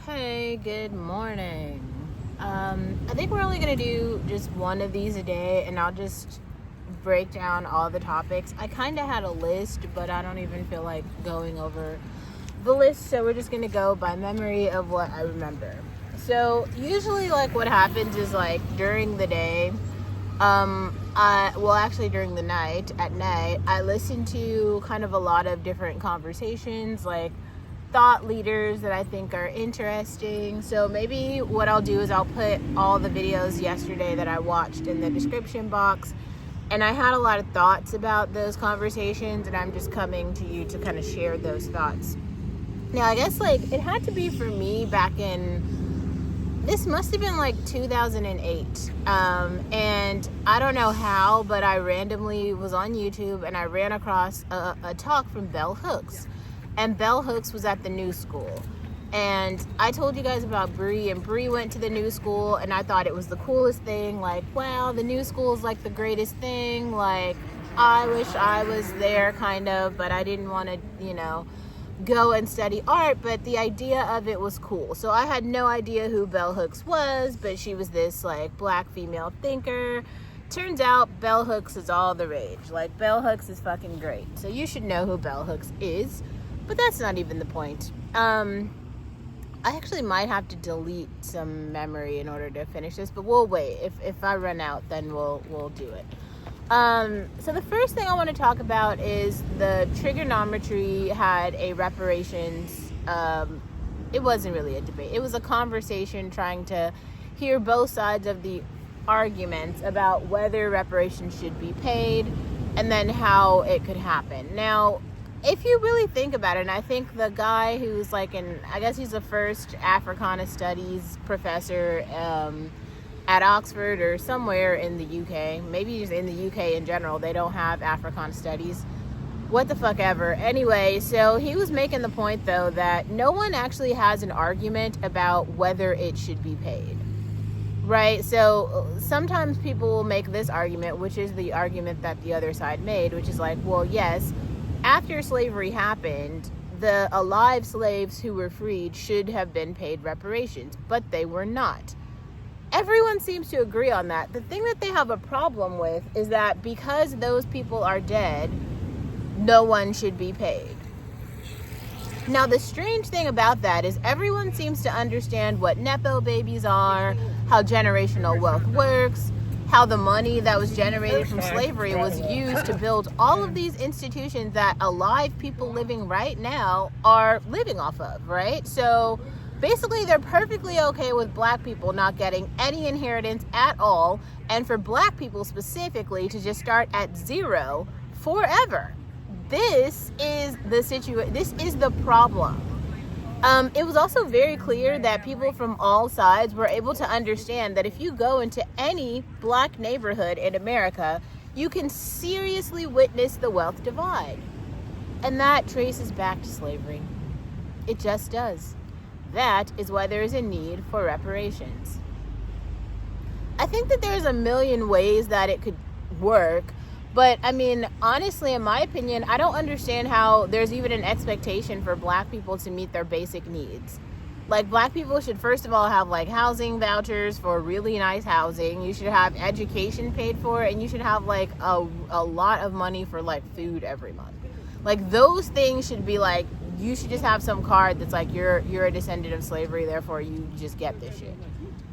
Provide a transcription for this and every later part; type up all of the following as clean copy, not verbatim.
Hey, good morning. I think we're only going to do just one of these a day, and I'll just break down all the topics. I kind of had a list, but I don't even feel like going over the list, so we're just going to go by memory of what I remember. So, usually, what happens is, during the day, during the night, at night, I listen to kind of a lot of different conversations, thought leaders that I think are interesting. So maybe what I'll do is I'll put all the videos yesterday that I watched in the description box. And I had a lot of thoughts about those conversations, and I'm just coming to you to kind of share those thoughts. Now, I guess it had to be for me back in, this must have been 2008. And I don't know how, but I randomly was on YouTube and I ran across a talk from Bell Hooks. And Bell Hooks was at the new school. And I told you guys about Bree, and Bree went to the new school, and I thought it was the coolest thing. Wow, the new school is the greatest thing. I wish I was there, kind of, but I didn't want to, go and study art, but the idea of it was cool. So I had no idea who Bell Hooks was, but she was this, black female thinker. Turns out Bell Hooks is all the rage. Bell Hooks is fucking great. So you should know who Bell Hooks is. But that's not even the point. I actually might have to delete some memory in order to finish this, but we'll wait. If I run out, then we'll do it. So the first thing I want to talk about is the trigonometry had a reparations. It wasn't really a debate. It was a conversation trying to hear both sides of the arguments about whether reparations should be paid and then how it could happen. Now, if you really think about it, and I think the guy who's I guess he's the first Africana Studies professor at Oxford or somewhere in the UK, maybe just in the UK in general, they don't have Africana Studies, what the fuck ever. Anyway, so he was making the point though that no one actually has an argument about whether it should be paid, right? So sometimes people will make this argument, which is the argument that the other side made, which is well, yes, after slavery happened, the alive slaves who were freed should have been paid reparations, but they were not. Everyone seems to agree on that. The thing that they have a problem with is that because those people are dead, no one should be paid. Now, the strange thing about that is everyone seems to understand what Nepo babies are, how generational wealth works, how the money that was generated from slavery was used to build all of these institutions that alive people living right now are living off of, right? So basically they're perfectly okay with black people not getting any inheritance at all, and for black people specifically to just start at zero forever. This is the situation. This is the problem. It was also very clear that people from all sides were able to understand that if you go into any black neighborhood in America, you can seriously witness the wealth divide. And that traces back to slavery. It just does. That is why there is a need for reparations. I think that there's a million ways that it could work. But, honestly, in my opinion, I don't understand how there's even an expectation for black people to meet their basic needs. Black people should, first of all, have, housing vouchers for really nice housing. You should have education paid for, and you should have, a lot of money for, food every month. Those things should be, you should just have some card that's, you're a descendant of slavery, therefore you just get this shit.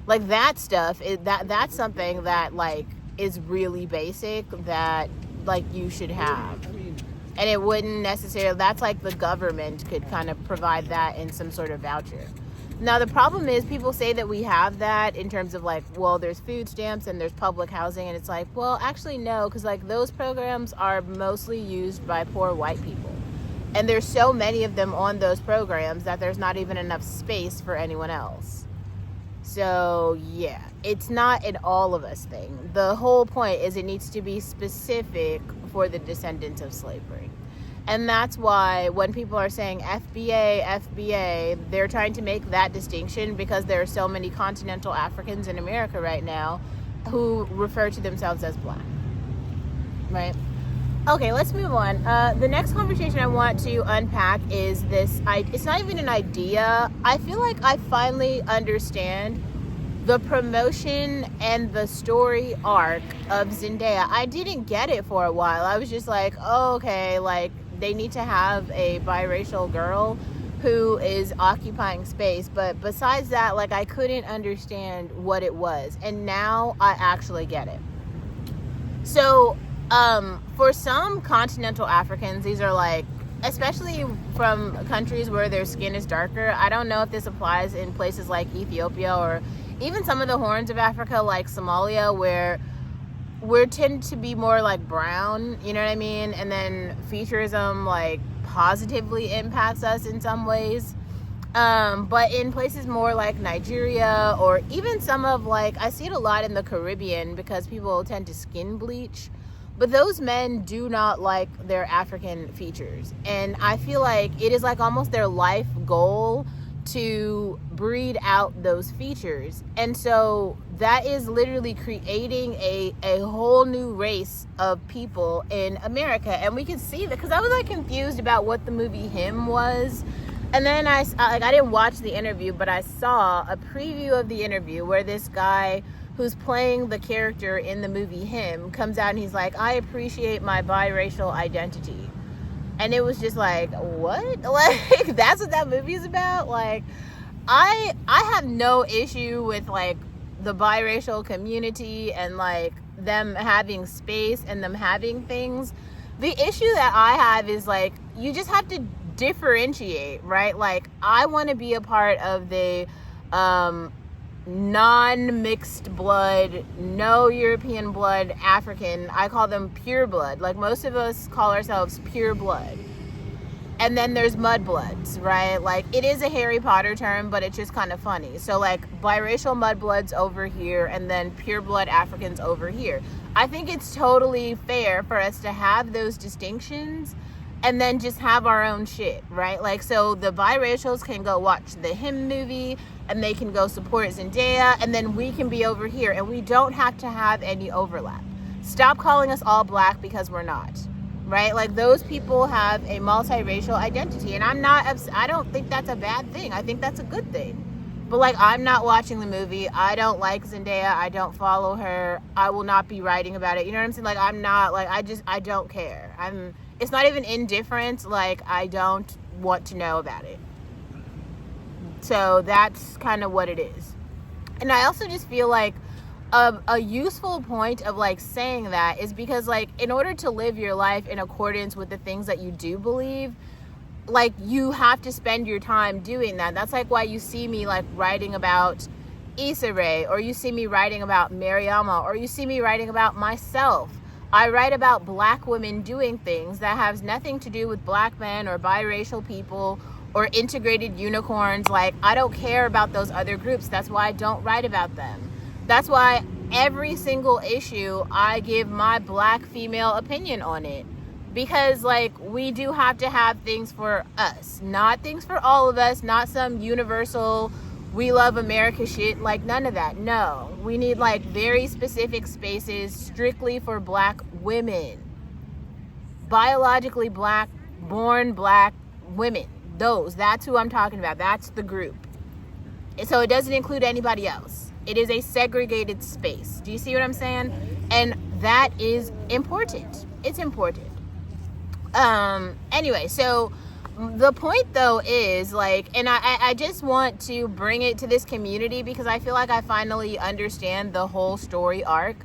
That stuff, that's something that, is really basic that you should have, and it wouldn't necessarily, that's the government could kind of provide that in some sort of voucher. Now the problem is people say that we have that in terms of there's food stamps and there's public housing, and it's well, actually no, because those programs are mostly used by poor white people, and there's so many of them on those programs that there's not even enough space for anyone else. So yeah, it's not an all of us thing. The whole point is it needs to be specific for the descendants of slavery. And that's why when people are saying FBA, they're trying to make that distinction because there are so many continental Africans in America right now who refer to themselves as black, right? Okay, let's move on. The next conversation I want to unpack is this. It's not even an idea. I feel like I finally understand the promotion and the story arc of Zendaya. I didn't get it for a while. I was just like, oh, okay, like they need to have a biracial girl who is occupying space. But besides that, like I couldn't understand what it was. And now I actually get it. So, for some continental Africans, these are like, especially from countries where their skin is darker. I don't know if this applies in places like Ethiopia or even some of the horns of Africa, like Somalia, where we tend to be more like brown, you know what I mean? And then featureism like positively impacts us in some ways. But in places more like Nigeria or even some of like, I see it a lot in the Caribbean because people tend to skin bleach, but those men do not like their African features. And I feel like it is like almost their life goal to breed out those features. And so that is literally creating a whole new race of people in America. And we can see that because I was like confused about what the movie Him was. And then I didn't watch the interview, but I saw a preview of the interview where this guy who's playing the character in the movie Him comes out and he's like, I appreciate my biracial identity. And it was just like, what? Like, that's what that movie is about? Like, I have no issue with, like, the biracial community and, like, them having space and them having things. The issue that I have is, like, you just have to differentiate, right? Like, I want to be a part of the non-mixed blood, no European blood African. I call them pure blood. Like, most of us call ourselves pure blood. And then there's mudbloods, right? Like, it is a Harry Potter term, but it's just kind of funny. So, like, biracial mudbloods over here and then pure blood Africans over here. I think it's totally fair for us to have those distinctions and then just have our own shit, right? Like, so the biracials can go watch the Him movie and they can go support Zendaya, and then we can be over here and we don't have to have any overlap. Stop calling us all black because we're not, right? Like, those people have a multiracial identity, and I don't think that's a bad thing. I think that's a good thing. But, like, I'm not watching the movie. I don't like Zendaya. I don't follow her. I will not be writing about it. You know what I'm saying? Like, I'm not, like, I don't care. It's not even indifference. Like, I don't want to know about it. So that's kind of what it is. And I also just feel like a useful point of, like, saying that is because, like, in order to live your life in accordance with the things that you do believe, like, you have to spend your time doing that. That's like why you see me, like, writing about ISSA, or you see me writing about Mariama, or you see me writing about myself. I write about black women doing things that has nothing to do with black men or biracial people or integrated unicorns. Like, I don't care about those other groups. That's why I don't write about them. That's why every single issue I give my black female opinion on it. Because, like, we do have to have things for us, not things for all of us, not some universal we love America shit. Like, none of that. No, we need, like, very specific spaces strictly for black women, biologically black, born black women. That's who I'm talking about. That's the group. So it doesn't include anybody else. It is a segregated space. Do you see what I'm saying? And that is important. It's important. Anyway, so the point though is, like, and I just want to bring it to this community because I feel like I finally understand the whole story arc.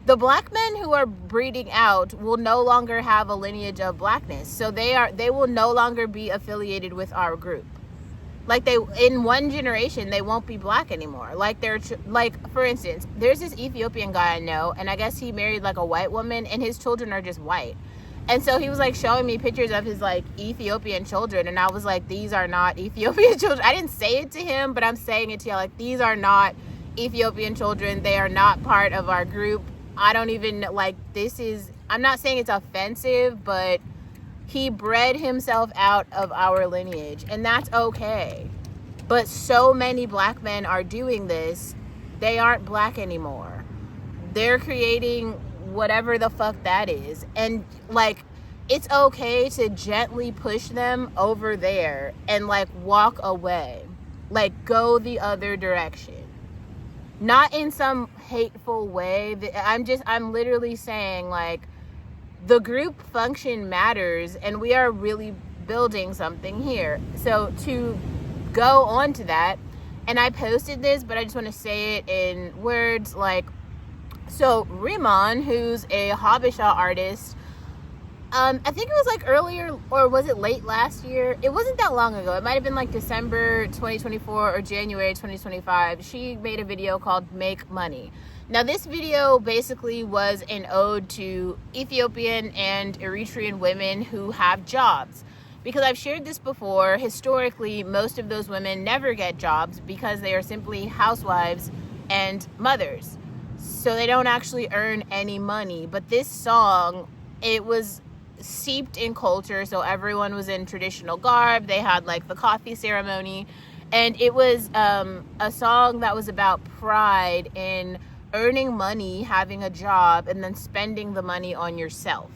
The black men who are breeding out will no longer have a lineage of blackness. So they will no longer be affiliated with our group. Like, in one generation, they won't be black anymore. Like, like, for instance, there's this Ethiopian guy I know, and I guess he married, like, a white woman, and his children are just white. And so he was, like, showing me pictures of his, like, Ethiopian children, and I was like, these are not Ethiopian children. I didn't say it to him, but I'm saying it to you, like, these are not Ethiopian children. They are not part of our group. I don't even, like, I'm not saying it's offensive, but he bred himself out of our lineage, and that's okay. But so many black men are doing this. They aren't black anymore. They're creating whatever the fuck that is. And like, it's okay to gently push them over there and like walk away, like go the other direction, not in some hateful way. I'm literally saying like the group function matters, and we are really building something here. So to go on to that, and I posted this, but I just want to say it in words, like, so Milan, who's a Habesha artist, I think it was like earlier, or was it late last year? It wasn't that long ago. It might have been like December 2024 or January 2025. She made a video called Make Money. Now, this video basically was an ode to Ethiopian and Eritrean women who have jobs. Because I've shared this before, historically, most of those women never get jobs because they are simply housewives and mothers. So they don't actually earn any money. But this song, it was steeped in culture, so everyone was in traditional garb. They had like the coffee ceremony, and it was a song that was about pride in earning money, having a job, and then spending the money on yourself.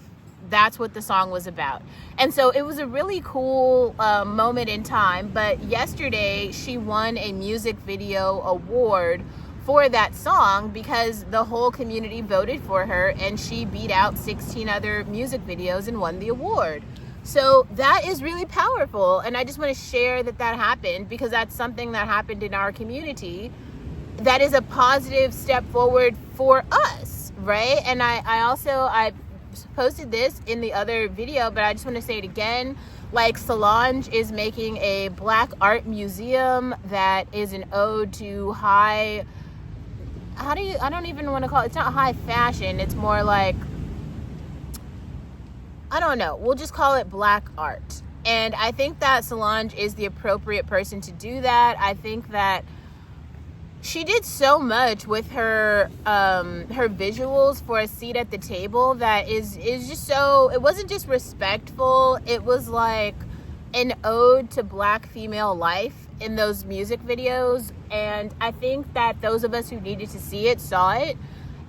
That's what the song was about. And so it was a really cool moment in time. But yesterday she won a music video award for that song because the whole community voted for her, and she beat out 16 other music videos and won the award. So that is really powerful, and I just want to share that happened, because that's something that happened in our community that is a positive step forward for us, right? And I posted this in the other video, but I just want to say it again. Like, Solange is making a black art museum that is an ode to I don't even want to call it, it's not high fashion, it's more like, I don't know, we'll just call it black art. And I think that Solange is the appropriate person to do that. I think that she did so much with her visuals for a seat at the table that is just so, it wasn't just respectful, it was like an ode to black female life in those music videos. And I think that those of us who needed to see it saw it,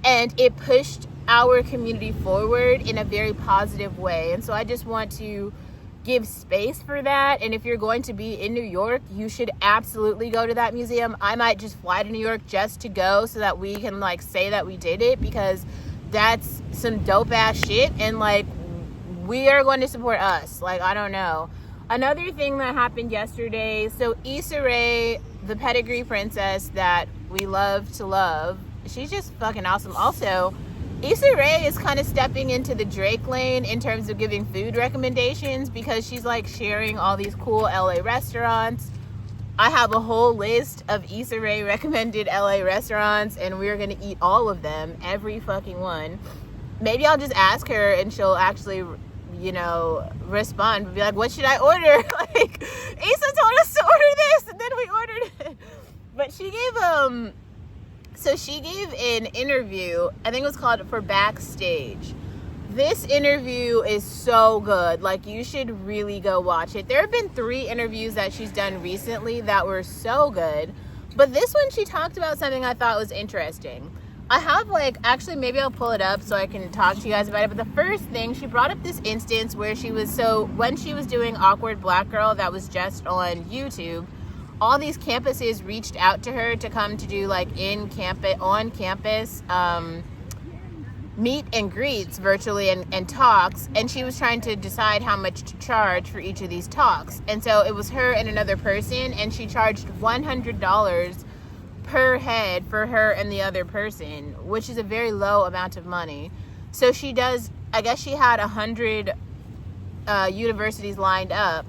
and it pushed our community forward in a very positive way. And so I just want to give space for that. And if you're going to be in New York, you should absolutely go to that museum. I might just fly to New York just to go so that we can like say that we did it, because that's some dope ass shit, and like, we are going to support us. Like, I don't know. Another thing that happened yesterday, so Issa Rae, the pedigree princess that we love to love, she's just fucking awesome. Also, Issa Rae is kind of stepping into the Drake lane in terms of giving food recommendations, because she's like sharing all these cool LA restaurants. I have a whole list of Issa Rae recommended LA restaurants, and we're going to eat all of them, every fucking one. Maybe I'll just ask her and she'll actually, you know, respond and be like, what should I order? Like, Issa told us to order this, and then we ordered it. But she gave she gave an interview, I think it was called For Backstage. This interview is so good. Like, you should really go watch it. There have been 3 interviews that she's done recently that were so good, but this one, she talked about something I thought was interesting. I have, like, actually, maybe I'll pull it up so I can talk to you guys about it. But the first thing, she brought up this instance where when she was doing Awkward Black Girl, that was just on YouTube, all these campuses reached out to her to come to do, like, on campus meet and greets virtually and talks. And she was trying to decide how much to charge for each of these talks. And so it was her and another person, and she charged $100 per head for her and the other person, which is a very low amount of money. So she does, I guess she had 100 universities lined up,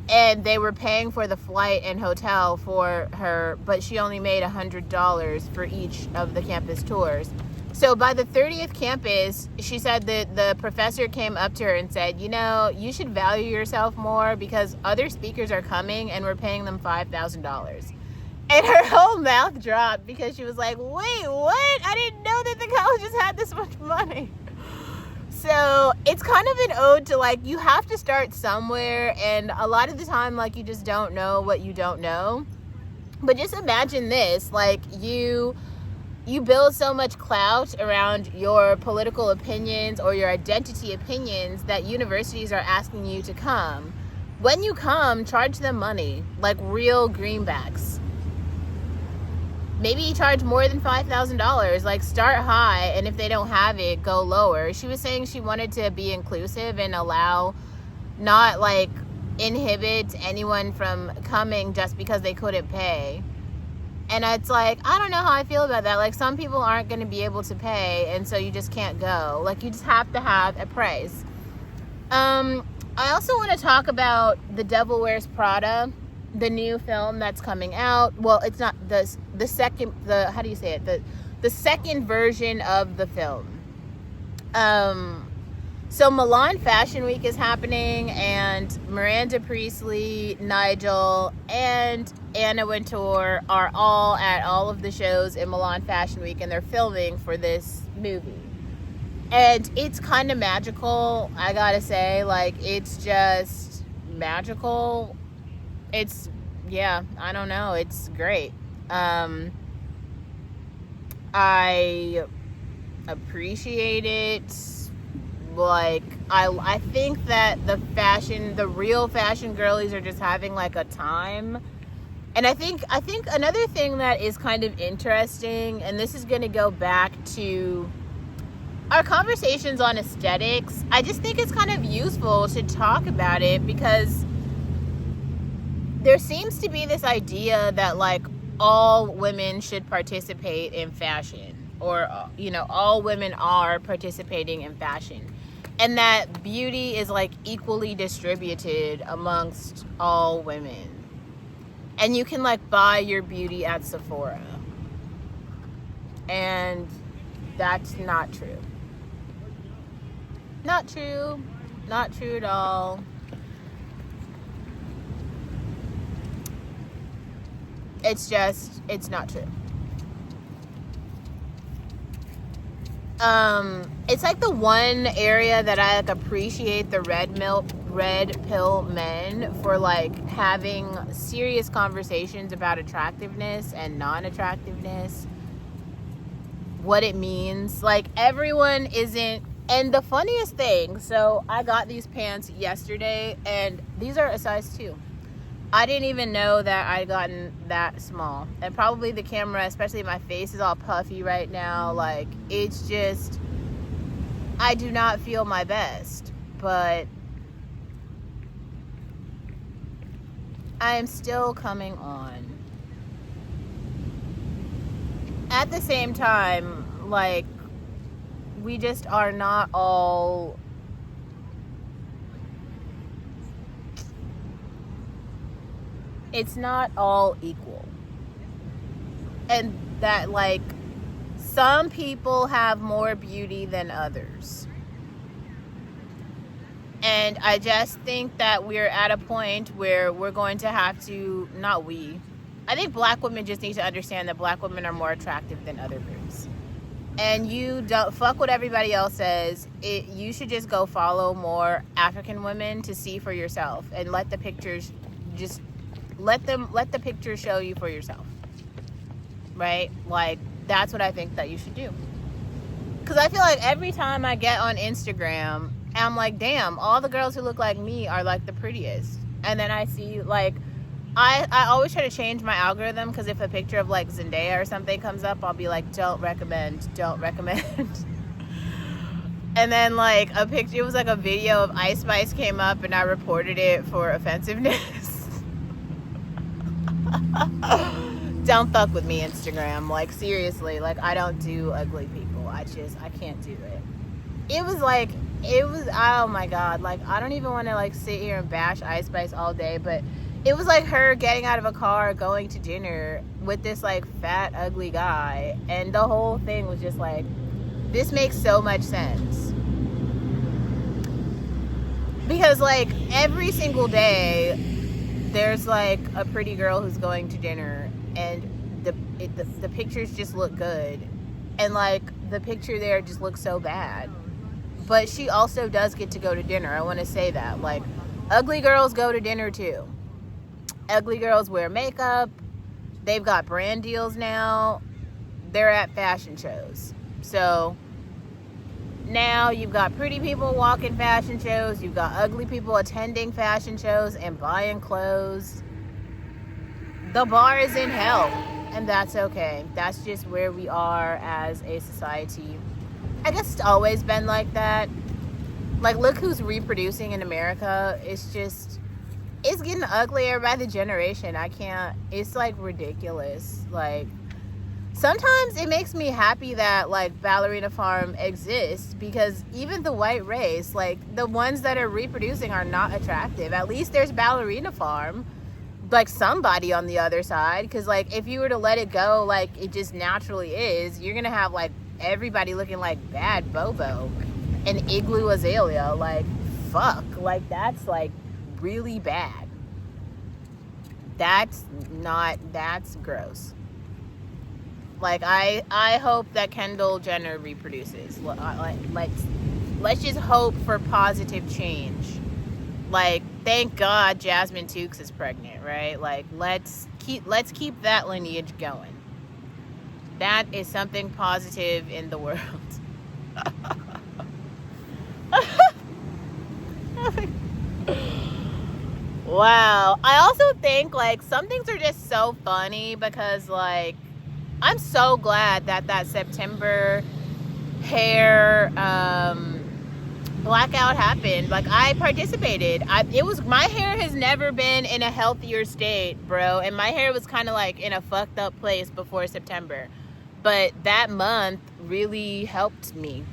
and they were paying for the flight and hotel for her, but she only made $100 for each of the campus tours. So by the 30th campus, she said that the professor came up to her and said, you know, you should value yourself more, because other speakers are coming and we're paying them $5,000. And her whole mouth dropped, because she was like, wait, what? I didn't know that the colleges had this much money. So it's kind of an ode to, like, you have to start somewhere. And a lot of the time, like, you just don't know what you don't know. But just imagine this, like, you you build so much clout around your political opinions or your identity opinions that universities are asking you to come. When you come, charge them money, like real greenbacks. Maybe you charge more than $5,000. Like, start high, and if they don't have it, go lower. She was saying she wanted to be inclusive and allow, not like inhibit anyone from coming just because they couldn't pay. And it's like, I don't know how I feel about that. Like, some people aren't going to be able to pay, and so you just can't go. Like, you just have to have a price. I also want to talk about The Devil Wears Prada, the new film that's coming out. Well, it's not the second, how do you say it? The second version of the film. So Milan Fashion Week is happening, and Miranda Priestley, Nigel, and Anna Wintour are all at all of the shows in Milan Fashion Week, and they're filming for this movie. And it's kind of magical, I gotta say. Like, it's just magical. It's, yeah, I don't know. It's great. I appreciate it. Like, I think that the real fashion girlies are just having like a time. And I think another thing that is kind of interesting, and this is going to go back to our conversations on aesthetics, I just think it's kind of useful to talk about it, because there seems to be this idea that like all women should participate in fashion, or all women are participating in fashion, and that beauty is like equally distributed amongst all women, and you can like buy your beauty at Sephora, and that's not true. Not true at all. It's not true. It's like the one area that I like appreciate the red pill men for, like having serious conversations about attractiveness and non-attractiveness, what it means. Like, everyone isn't. And the funniest thing, so I got these pants yesterday, and these are a size 2. I didn't even know that I'd gotten that small. And probably the camera, especially my face, is all puffy right now. Like, it's just, I do not feel my best. But I am still coming on. At the same time, like, we just are not all it's not all equal. And that, like, some people have more beauty than others. And I just think that we're at a point where we're going to have to, I think black women just need to understand that black women are more attractive than other groups. And you don't fuck what everybody else says. You should just go follow more African women to see for yourself, and let the pictures let the pictures show you for yourself, right? Like, that's what I think that you should do. Because I feel like every time I get on Instagram, I'm like, damn, all the girls who look like me are like the prettiest. And then I see, like, I always try to change my algorithm, because if a picture of like Zendaya or something comes up, I'll be like, don't recommend. And then like a picture, it was like a video of Ice Spice came up, and I reported it for offensiveness. Don't fuck with me, Instagram. Like, seriously, like, I don't do ugly people. I can't do it. It was oh my god, like, I don't even want to like sit here and bash Ice Spice all day, but it was like her getting out of a car, going to dinner with this like fat, ugly guy. And the whole thing was just like, this makes so much sense. Because like every single day, there's like a pretty girl who's going to dinner, and the pictures just look good. And like the picture there just looks so bad. But she also does get to go to dinner. I want to say that. Like, ugly girls go to dinner too. Ugly girls wear makeup. They've got brand deals now. they're at fashion shows. So now you've got pretty people walking fashion shows, you've got ugly people attending fashion shows and buying clothes. The bar is in hell, and that's okay. That's just where we are as a society. I guess it's always been like that. Like, look who's reproducing in America. It's getting uglier by the generation. It's like ridiculous. Like, sometimes it makes me happy that like Ballerina Farm exists, because even the white race, like the ones that are reproducing, are not attractive. At least there's Ballerina Farm, like somebody on the other side. Because like if you were to let it go like it just naturally is, you're gonna have like everybody looking like Bad Bobo and Igloo Azalea. Like, fuck, like that's like really bad. That's gross. Like, I hope that Kendall Jenner reproduces. Let's just hope for positive change. Like, thank God Jasmine Tukes is pregnant, right? Like, let's keep that lineage going. That is something positive in the world. Wow. I also think like some things are just so funny, because like I'm so glad that September hair blackout happened. Like, I participated. My hair has never been in a healthier state, bro. And my hair was kind of like in a fucked up place before September. But that month really helped me.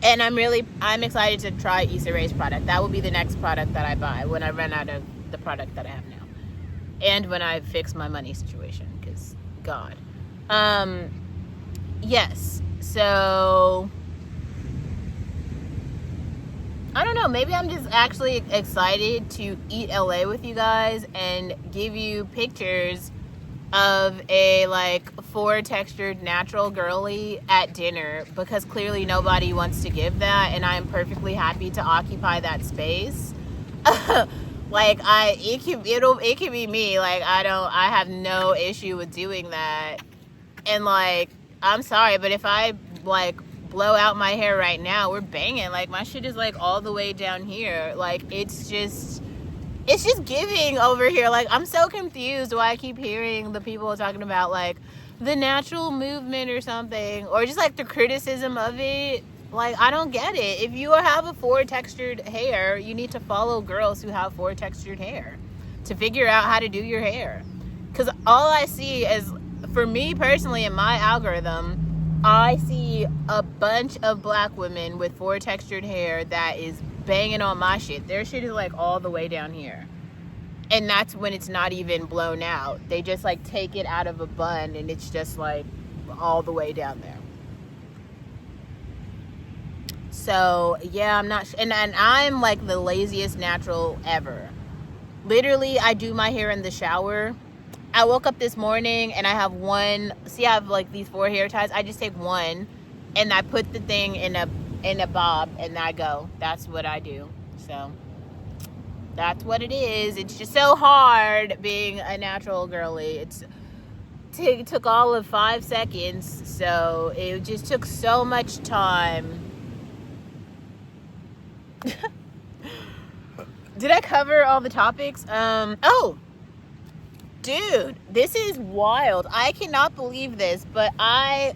And I'm excited to try ISSA Ray's product. That will be the next product that I buy when I run out of the product that I have now. And when I fix my money situation, because God. Yes. So I don't know, maybe I'm just actually excited to eat LA with you guys and give you pictures of a like 4 textured natural girly at dinner, because clearly nobody wants to give that, and I'm perfectly happy to occupy that space. Like, it can be me. Like, I have no issue with doing that. And like, I'm sorry, but if I like blow out my hair right now, we're banging. Like, my shit is like all the way down here. Like, it's just giving over here. Like, I'm so confused why I keep hearing the people talking about like the natural movement or something, or just like the criticism of it. Like, I don't get it. If you have a 4 textured hair, you need to follow girls who have 4 textured hair to figure out how to do your hair. Because all I see is, for me personally, in my algorithm, I see a bunch of black women with 4 textured hair that is banging on my shit. Their shit is like all the way down here. And that's when it's not even blown out. They just like take it out of a bun and it's just like all the way down there. So yeah, I'm not and I'm like the laziest natural ever. Literally, I do my hair in the shower. I woke up this morning and I have one. See, I have like these 4 hair ties. I just take one and I put the thing in a bob and I go. That's what I do. So that's what it is. It's just so hard being a natural girly. It took all of 5 seconds. So it just took so much time. Did I cover all the topics? Oh, dude, this is wild. I cannot believe this, but I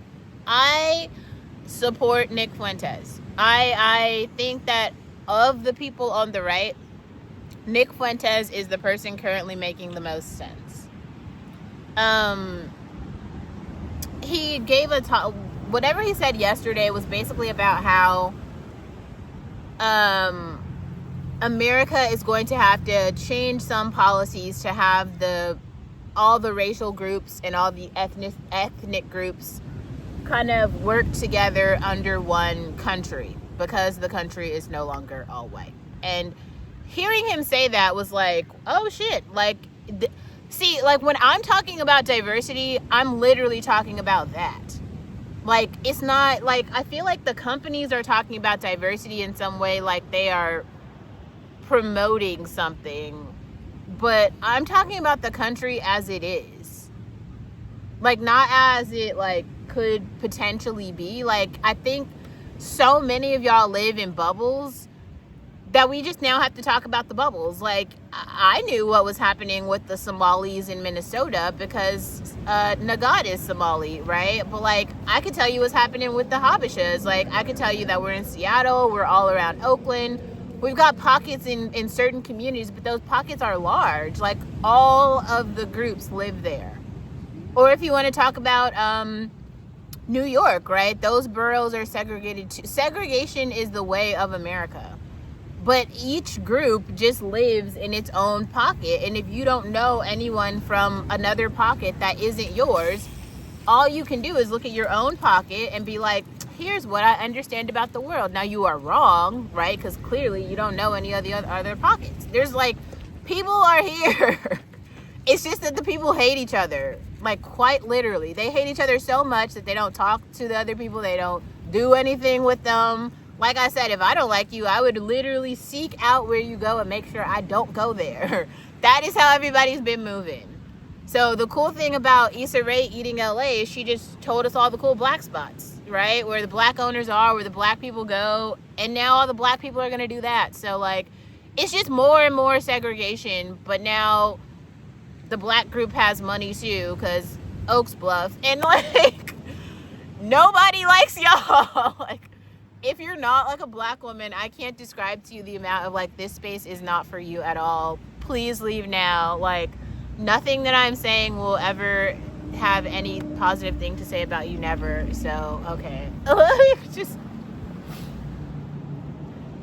support Nick Fuentes. I think that of the people on the right, Nick Fuentes is the person currently making the most sense. He gave a talk. Whatever he said yesterday was basically about how America is going to have to change some policies to have all the racial groups and all the ethnic groups kind of work together under one country, because the country is no longer all white. And hearing him say that was like, oh shit. Like, see, like when I'm talking about diversity, I'm literally talking about that. Like, it's not like, I feel like the companies are talking about diversity in some way, like they are promoting something, but I'm talking about the country as it is. Like, not as it, like, could potentially be. Like, I think so many of y'all live in bubbles that we just now have to talk about the bubbles. Like, I knew what was happening with the Somalis in Minnesota because Nagad is Somali, right? But, like, I could tell you what's happening with the Habeshas. Like, I could tell you that we're in Seattle, we're all around Oakland. We've got pockets in certain communities, but those pockets are large. Like, all of the groups live there. Or if you want to talk about New York, right? Those boroughs are segregated too. Segregation is the way of America. But each group just lives in its own pocket. And if you don't know anyone from another pocket that isn't yours, all you can do is look at your own pocket and be like, here's what I understand about the world. Now, you are wrong, right? Because clearly you don't know any of the other pockets. There's like, people are here. It's just that the people hate each other. Like, quite literally. They hate each other so much that they don't talk to the other people. They don't do anything with them. Like I said, if I don't like you, I would literally seek out where you go and make sure I don't go there. That is how everybody's been moving. So the cool thing about Issa Rae eating LA is she just told us all the cool black spots, right? Where the black owners are, where the black people go. And now all the black people are going to do that. So, like, it's just more and more segregation. But now the black group has money too, because Oaks Bluff. And, like, nobody likes y'all. Like, if you're not, like, a black woman, I can't describe to you the amount of, like, this space is not for you at all. Please leave now. Like, nothing that I'm saying will ever have any positive thing to say about you, never. So, okay. Just,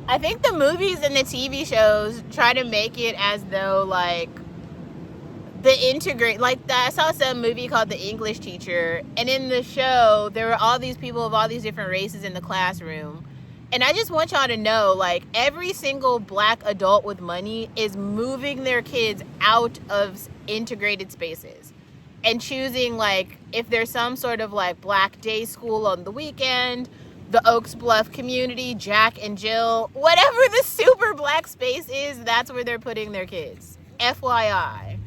I think the movies and the TV shows try to make it as though, like, I saw some movie called The English Teacher, and in the show, there were all these people of all these different races in the classroom. And I just want y'all to know, like, every single black adult with money is moving their kids out of integrated spaces and choosing, like, if there's some sort of, like, black day school on the weekend, the Oaks Bluff community, Jack and Jill, whatever the super black space is, that's where they're putting their kids. FYI.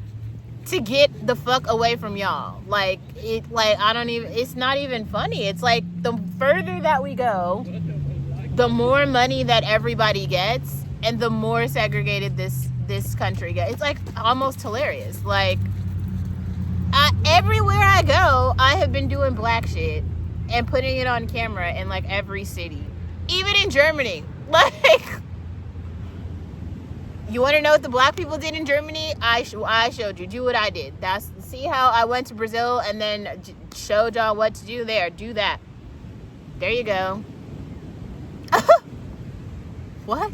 To get the fuck away from y'all. Like, it's not even funny. It's like, the further that we go, the more money that everybody gets, and the more segregated this country gets. It's, like, almost hilarious. Like, everywhere I go, I have been doing black shit and putting it on camera in, like, every city. Even in Germany. Like, you want to know what the black people did in Germany? I showed you. Do what I did. See how I went to Brazil and then showed y'all what to do there. Do that. There you go. What?